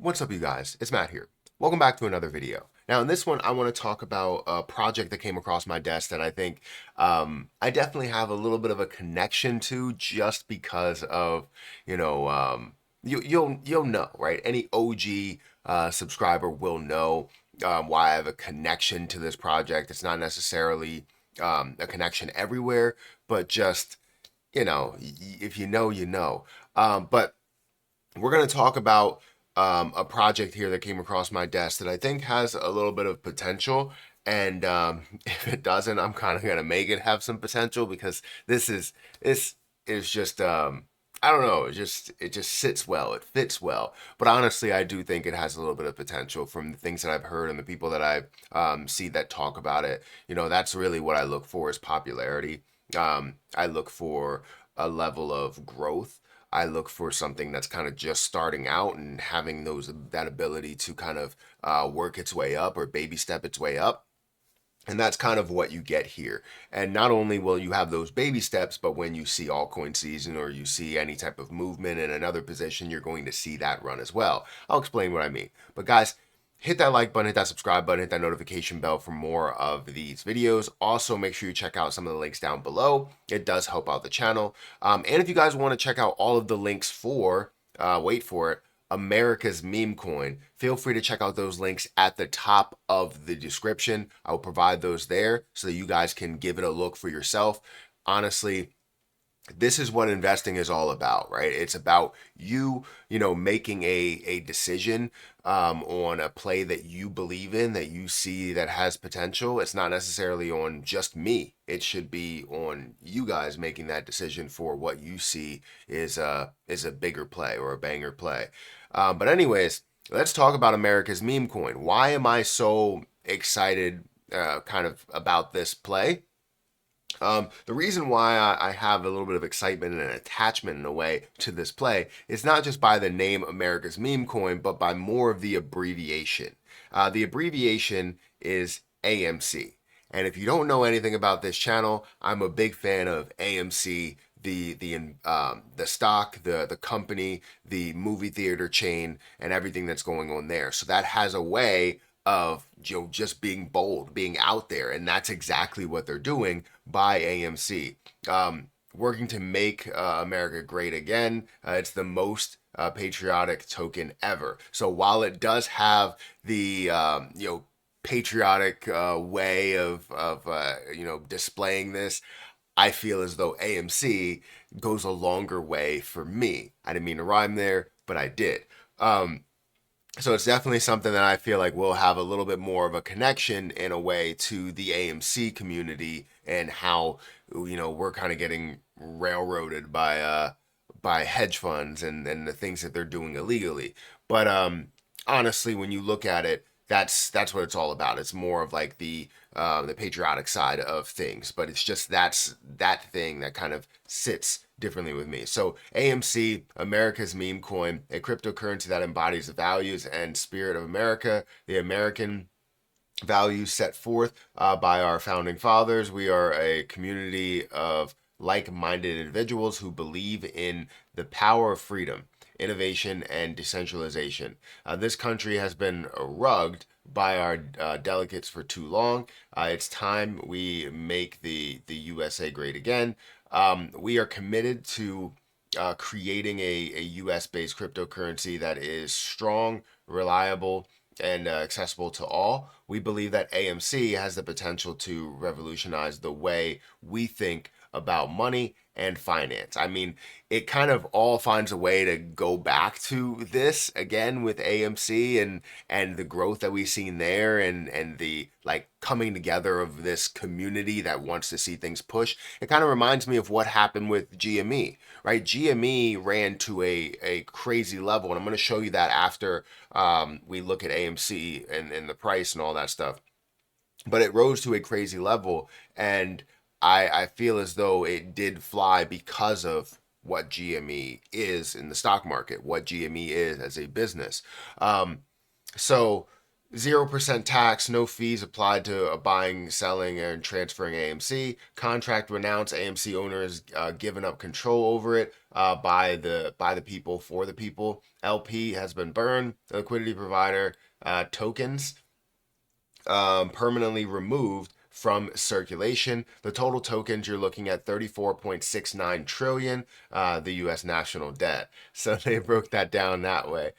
What's up, you guys? It's Matt here. Welcome back to another video. Now, in this one, I want to talk about a project that came across my desk that I think I definitely have a little bit of a connection to, just because of, you know, you'll know, right? Any OG subscriber will know why I have a connection to this project. It's not necessarily a connection everywhere, but just, if you know, you know. But we're going to talk about a project here that came across my desk that I think has a little bit of potential. And if it doesn't, I'm kind of going to make it have some potential, because this is just I don't know, it just sits well, it fits well. But honestly, I do think it has a little bit of potential from the things that I've heard and the people that I see that talk about it. That's really what I look for, is popularity. I look for a level of growth. I look for something that's kind of just starting out and having that ability to kind of work its way up, or baby step its way up. And that's kind of what you get here. And not only will you have those baby steps, but when you see altcoin season, or you see any type of movement in another position, you're going to see that run as well. I'll explain what I mean. But guys, hit that like button, hit that subscribe button, hit that notification bell for more of these videos. Also, make sure you check out some of the links down below. It does help out the channel. And if you guys want to check out all of the links for, wait for it, America's meme coin, feel free to check out those links at the top of the description. I will provide those there so that you guys can give it a look for yourself. Honestly, this is what investing is all about, right? It's about making a decision on a play that you believe in, that you see that has potential. It's not necessarily on just me. It should be on you guys making that decision for what you see is a bigger play, or a banger play. But anyways, let's talk about America's meme coin. Why am I so excited kind of about this play? The reason why I have a little bit of excitement and an attachment, in a way, to this play is not just by the name America's Meme Coin, but by more of the abbreviation. The abbreviation is AMC. And if you don't know anything about this channel, I'm a big fan of AMC, the stock, the company, the movie theater chain, and everything that's going on there. So that has a way of just being bold, being out there, and that's exactly what they're doing by AMC, working to make America great again. It's the most patriotic token ever. So while it does have the patriotic way of displaying this, I feel as though AMC goes a longer way for me. I didn't mean to rhyme there, but I did. So it's definitely something that I feel like will have a little bit more of a connection, in a way, to the AMC community, and how we're kind of getting railroaded by hedge funds and the things that they're doing illegally. But honestly, when you look at it, that's what it's all about. It's more of like the patriotic side of things, but it's just that thing that kind of sits differently with me. So AMC, America's meme coin, a cryptocurrency that embodies the values and spirit of America, the American values set forth by our founding fathers. We are a community of like-minded individuals who believe in the power of freedom, innovation, and decentralization. This country has been rugged by our delegates for too long. It's time we make the USA great again. We are committed to creating a US-based cryptocurrency that is strong, reliable, and accessible to all. We believe that AMC has the potential to revolutionize the way we think about money and finance. I mean, it kind of all finds a way to go back to this again with AMC, and the growth that we've seen there, and the coming together of this community that wants to see things push. It kind of reminds me of what happened with GME, right? GME ran to a crazy level, and I'm going to show you that after we look at AMC and the price and all that stuff. But it rose to a crazy level, and I feel as though it did fly because of what GME is in the stock market, what GME is as a business. So 0% tax, no fees applied to buying, selling, and transferring AMC. Contract renounced. AMC owners given up control over it by the people for the people. LP has been burned. Liquidity provider tokens permanently removed from circulation. The total tokens you're looking at 34.69 trillion, the U.S. national debt. So they broke that down that way.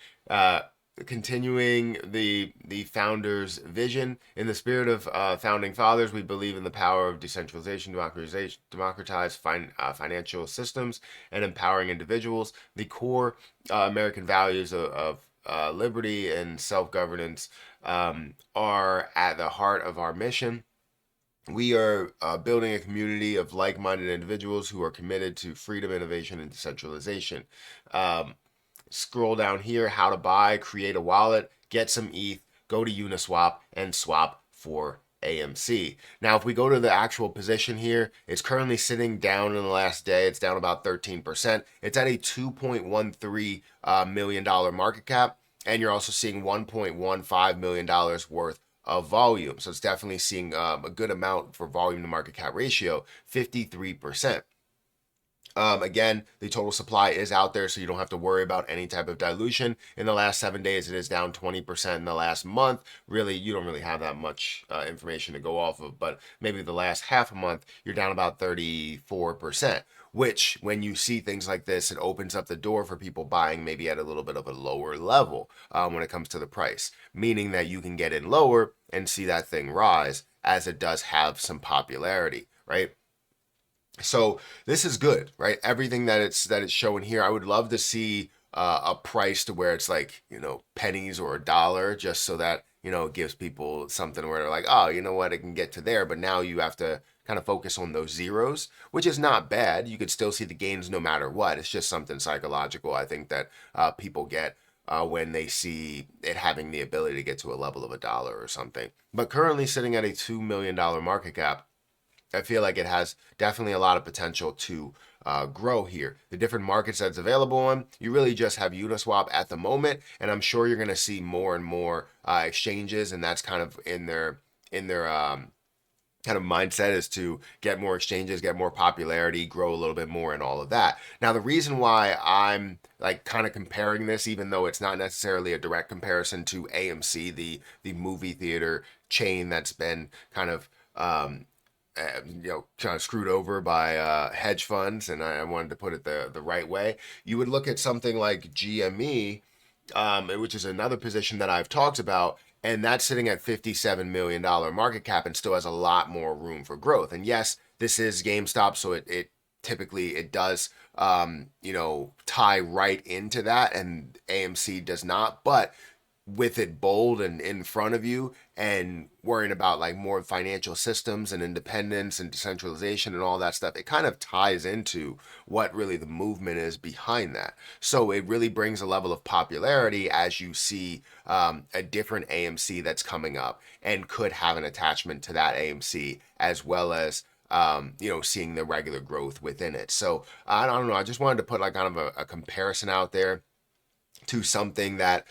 Continuing the founders' vision. In the spirit of founding fathers, we believe in the power of decentralization, democratized financial systems, and empowering individuals. The core American values of liberty and self-governance are at the heart of our mission. We are building a community of like-minded individuals who are committed to freedom, innovation, and decentralization. Scroll down here, how to buy, create a wallet, get some ETH, go to Uniswap, and swap for AMC. Now, if we go to the actual position here, it's currently sitting down in the last day. It's down about 13%. It's at a $2.13 million market cap, and you're also seeing $1.15 million worth of volume. So it's definitely seeing a good amount for volume to market cap ratio, 53%. Again, the total supply is out there, so you don't have to worry about any type of dilution. In the last 7 days, it is down 20%. In the last month, really, you don't really have that much information to go off of, but maybe the last half a month, you're down about 34%, which when you see things like this, it opens up the door for people buying maybe at a little bit of a lower level when it comes to the price, meaning that you can get in lower and see that thing rise as it does have some popularity, right? So this is good, right? Everything that it's showing here, I would love to see a price to where it's like, pennies or a dollar, just so that, it gives people something where they're like, oh, you know what, it can get to there. But now you have to kind of focus on those zeros, which is not bad. You could still see the gains no matter what. It's just something psychological, I think, that people get when they see it having the ability to get to a level of a dollar or something. But currently sitting at a $2 million market cap, I feel like it has definitely a lot of potential to grow here. The different markets that's available on, you really just have Uniswap at the moment, and I'm sure you're going to see more and more exchanges, and that's kind of in their kind of mindset is to get more exchanges, get more popularity, grow a little bit more, and all of that. Now, the reason why I'm like kind of comparing this, even though it's not necessarily a direct comparison to AMC, the movie theater chain that's been kind of kind of screwed over by hedge funds, and I wanted to put it the right way. You would look at something like GME, which is another position that I've talked about, and that's sitting at $57 million market cap and still has a lot more room for growth. And yes, this is GameStop, so it typically it does tie right into that, and AMC does not, but with it bold and in front of you and worrying about like more financial systems and independence and decentralization and all that stuff, it kind of ties into what really the movement is behind that. So it really brings a level of popularity as you see a different AMC that's coming up and could have an attachment to that AMC, as well as seeing the regular growth within it. So I don't know, I just wanted to put like kind of a comparison out there to something that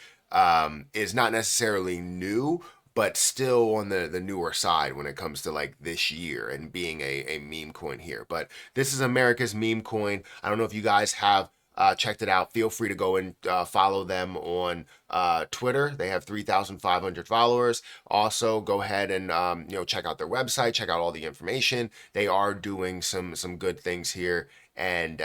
is not necessarily new, but still on the newer side when it comes to like this year and being a meme coin here. But this is America's meme coin. I don't know if you guys have checked it out. Feel free to go and follow them on Twitter. They have 3,500 followers. Also, go ahead and check out their website, check out all the information. They are doing some good things here, and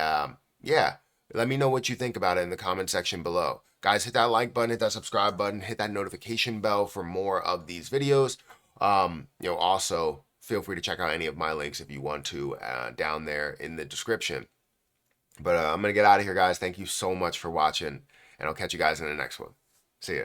yeah, let me know what you think about it in the comment section below. Guys, hit that like button, hit that subscribe button, hit that notification bell for more of these videos. Also, feel free to check out any of my links if you want to down there in the description. But I'm going to get out of here, guys. Thank you so much for watching, and I'll catch you guys in the next one. See ya.